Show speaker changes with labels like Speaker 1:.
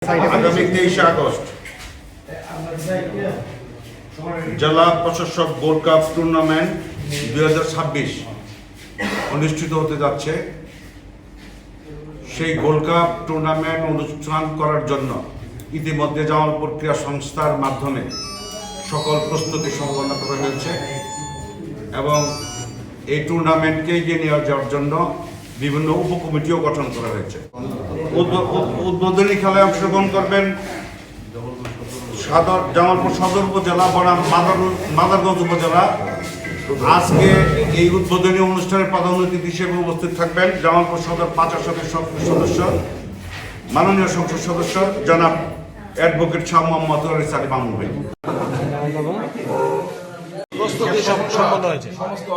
Speaker 1: আগামী 23 আগস্ট জেলা প্রশাসক গোল্ড কাপ টুর্নামেন্ট 2026 অনুষ্ঠিত হতে যাচ্ছে। সেই গোল্ড কাপ টুর্নামেন্ট অনুষ্ঠান করার জন্য ইতিমধ্যে জামালপুর ক্রীড়া সংস্থার মাধ্যমে সকল প্রস্তুতি সম্পন্ন করা হয়েছে এবং এই টুর্নামেন্টকে এগিয়ে নিয়ে যাওয়ার জন্য বিভিন্ন উপকমিটিও গঠন করা হয়েছে। উদ্বোধনী খেলায় অংশগ্রহণ করবেন জামালপুর সদর উপজেলা বনাম মাদারগঞ্জ উপজেলা। আজকে এই উদ্বোধনী অনুষ্ঠানের প্রধান অতিথি হিসেবে উপস্থিত থাকবেন জামালপুর সদর 5 আসনের সদস্য মাননীয় সংসদ সদস্য জনাব অ্যাডভোকেট শাহ মোহাম্মদ সালিম মামুন ভাই।
Speaker 2: প্রস্তুতি সম্পন্ন হয়েছে।
Speaker 3: সমস্ত